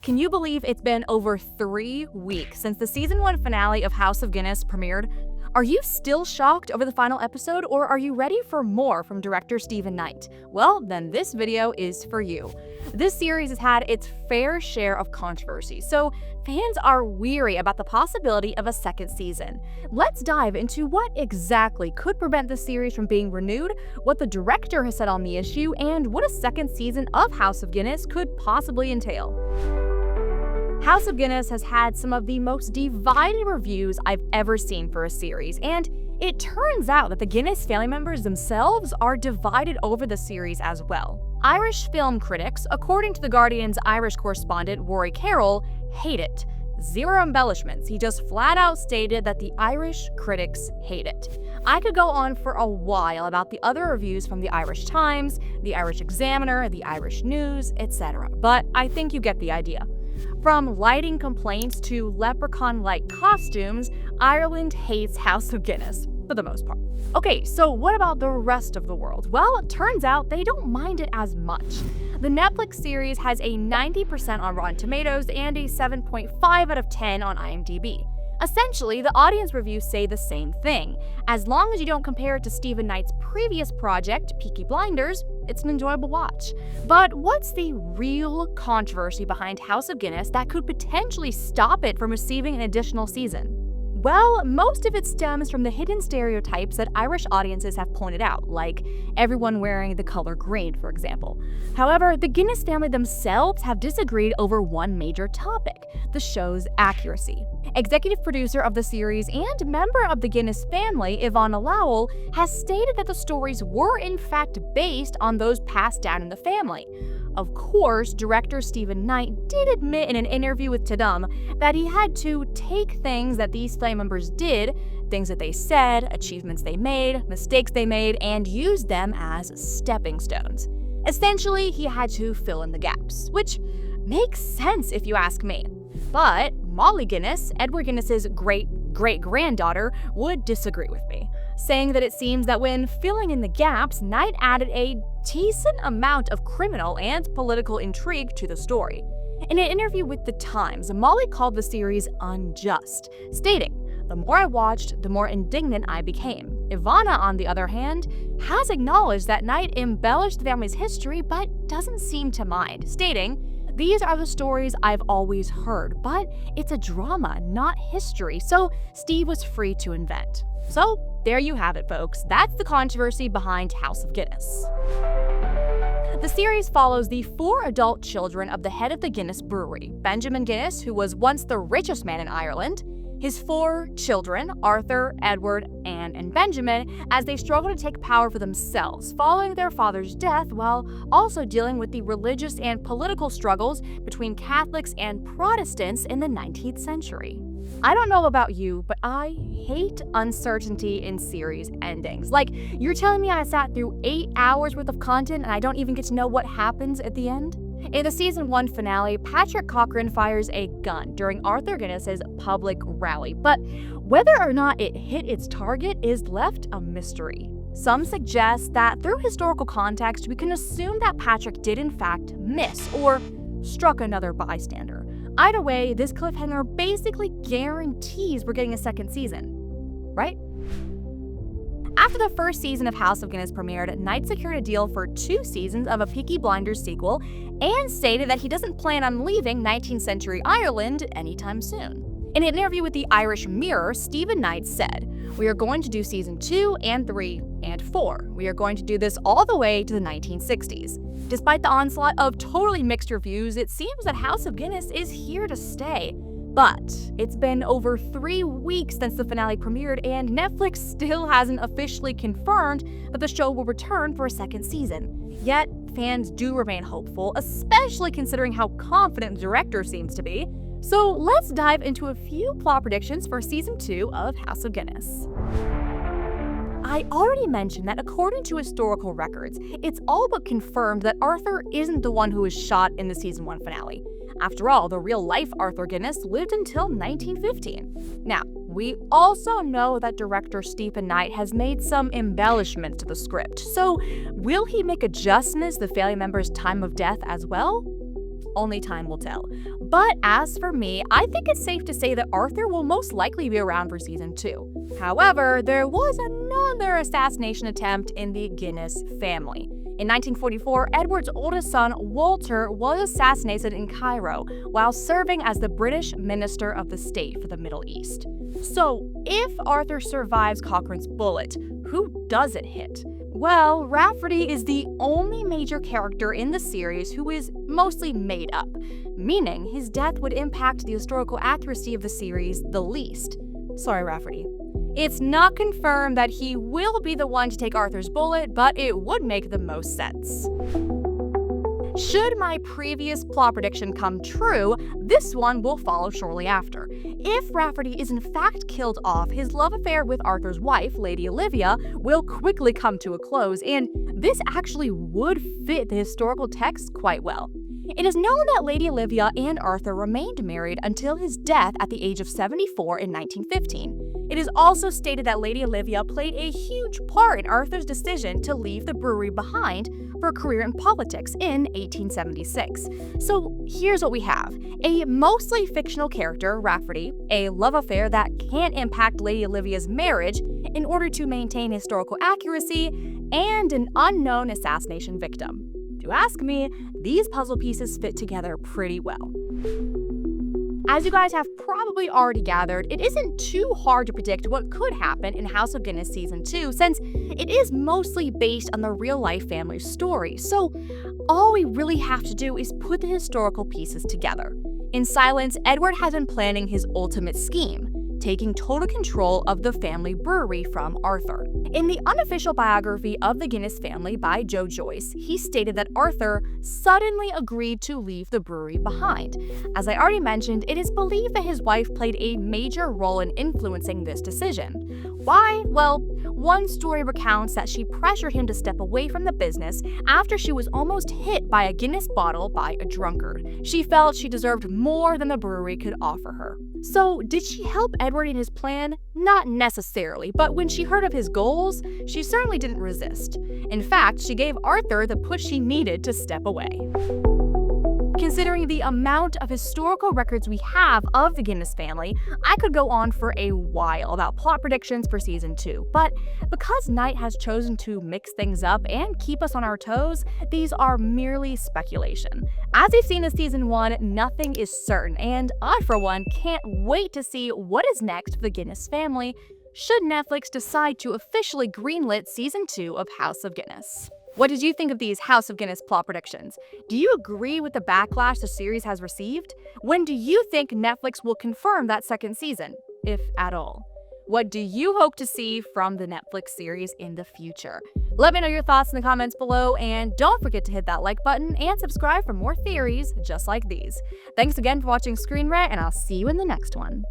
Can you believe it's been over 3 weeks since the season 1 finale of House of Guinness premiered? Are you still shocked over the final episode, or are you ready for more from director Steven Knight? Well, then this video is for you. This series has had its fair share of controversy, so fans are weary about the possibility of a second season. Let's dive into what exactly could prevent the series from being renewed, what the director has said on the issue, and what a second season of House of Guinness could possibly entail. House of Guinness has had some of the most divided reviews I've ever seen for a series, and it turns out that the Guinness family members themselves are divided over the series as well. Irish film critics, according to The Guardian's Irish correspondent Rory Carroll, hate it. Zero embellishments, he just flat out stated that the Irish critics hate it. I could go on for a while about the other reviews from the Irish Times, the Irish Examiner, the Irish News, etc., but I think you get the idea. From lighting complaints to leprechaun-like costumes, Ireland hates House of Guinness, for the most part. Okay, so what about the rest of the world? Well, it turns out they don't mind it as much. The Netflix series has a 90% on Rotten Tomatoes and a 7.5 out of 10 on IMDb. Essentially, the audience reviews say the same thing. As long as you don't compare it to Steven Knight's previous project, Peaky Blinders, it's an enjoyable watch. But what's the real controversy behind House of Guinness that could potentially stop it from receiving an additional season? Well, most of it stems from the hidden stereotypes that Irish audiences have pointed out, like everyone wearing the color green, for example. However, the Guinness family themselves have disagreed over one major topic: the show's accuracy. Executive producer of the series and member of the Guinness family, Ivana Lowell, has stated that the stories were in fact based on those passed down in the family. Of course, director Steven Knight did admit in an interview with Tadam that he had to take things that these family members did, things that they said, achievements they made, mistakes they made, and use them as stepping stones. Essentially, he had to fill in the gaps, which makes sense if you ask me. But Molly Guinness, Edward Guinness's great-great-granddaughter, would disagree with me, saying that it seems that when filling in the gaps, Knight added a decent amount of criminal and political intrigue to the story. In an interview with The Times, Molly called the series unjust, stating, "The more I watched, the more indignant I became." Ivana, on the other hand, has acknowledged that Knight embellished the family's history but doesn't seem to mind, stating, "These are the stories I've always heard, but it's a drama, not history, so Steve was free to invent." So, there you have it, folks. That's the controversy behind House of Guinness. The series follows the 4 adult children of the head of the Guinness brewery, Benjamin Guinness, who was once the richest man in Ireland, his 4 children, Arthur, Edward, Anne, and Benjamin, as they struggle to take power for themselves following their father's death, while also dealing with the religious and political struggles between Catholics and Protestants in the 19th century. I don't know about you, but I hate uncertainty in series endings. Like, you're telling me I sat through 8 hours worth of content and I don't even get to know what happens at the end? In the season 1 finale, Patrick Cochrane fires a gun during Arthur Guinness's public rally, but whether or not it hit its target is left a mystery. Some suggest that through historical context, we can assume that Patrick did in fact miss or struck another bystander. Either way, this cliffhanger basically guarantees we're getting a second season, right? After the first season of House of Guinness premiered, Knight secured a deal for 2 seasons of a Peaky Blinders sequel and stated that he doesn't plan on leaving 19th century Ireland anytime soon. In an interview with the Irish Mirror, Steven Knight said, "We are going to do season 2 and 3 and 4. We are going to do this all the way to the 1960s. Despite the onslaught of totally mixed reviews, it seems that House of Guinness is here to stay. But it's been over 3 weeks since the finale premiered, and Netflix still hasn't officially confirmed that the show will return for a second season. Yet, fans do remain hopeful, especially considering how confident the director seems to be. So let's dive into a few plot predictions for season 2 of House of Guinness. I already mentioned that according to historical records, it's all but confirmed that Arthur isn't the one who was shot in the season 1 finale. After all, the real-life Arthur Guinness lived until 1915. Now, we also know that director Steven Knight has made some embellishments to the script, so will he make adjustments to the family member's time of death as well? only time will tell. But as for me, I think it's safe to say that Arthur will most likely be around for season 2. However, there was another assassination attempt in the Guinness family. In 1944, Edward's oldest son, Walter, was assassinated in Cairo while serving as the British Minister of the State for the Middle East. So, if Arthur survives Cochrane's bullet, who does it hit? Well, Rafferty is the only major character in the series who is mostly made up, meaning his death would impact the historical accuracy of the series the least. Sorry, Rafferty. It's not confirmed that he will be the one to take Arthur's bullet, but it would make the most sense. Should my previous plot prediction come true, this one will follow shortly after. If Rafferty is in fact killed off, his love affair with Arthur's wife, Lady Olivia, will quickly come to a close, and this actually would fit the historical text quite well. It is known that Lady Olivia and Arthur remained married until his death at the age of 74 in 1915. It is also stated that Lady Olivia played a huge part in Arthur's decision to leave the brewery behind for a career in politics in 1876. So here's what we have. A mostly fictional character, Rafferty, a love affair that can't impact Lady Olivia's marriage in order to maintain historical accuracy, and an unknown assassination victim. If you ask me, these puzzle pieces fit together pretty well. As you guys have probably already gathered, it isn't too hard to predict what could happen in House of Guinness Season 2 since it is mostly based on the real-life family story, so all we really have to do is put the historical pieces together. In silence, Edward has been planning his ultimate scheme, taking total control of the family brewery from Arthur. In the unofficial biography of the Guinness family by Joe Joyce, he stated that Arthur suddenly agreed to leave the brewery behind. As I already mentioned, it is believed that his wife played a major role in influencing this decision. Why? Well, one story recounts that she pressured him to step away from the business after she was almost hit by a Guinness bottle by a drunkard. She felt she deserved more than the brewery could offer her. So, did she help Edward in his plan? Not necessarily, but when she heard of his goals, she certainly didn't resist. In fact, she gave Arthur the push he needed to step away. Considering the amount of historical records we have of the Guinness family, I could go on for a while about plot predictions for Season 2, but because Knight has chosen to mix things up and keep us on our toes, these are merely speculation. As we've seen in Season 1, nothing is certain, and I, for one, can't wait to see what is next for the Guinness family should Netflix decide to officially greenlit Season 2 of House of Guinness. What did you think of these House of Guinness plot predictions? Do you agree with the backlash the series has received? When do you think Netflix will confirm that second season, if at all? What do you hope to see from the Netflix series in the future? Let me know your thoughts in the comments below, and don't forget to hit that like button and subscribe for more theories just like these. Thanks again for watching ScreenRant, and I'll see you in the next one.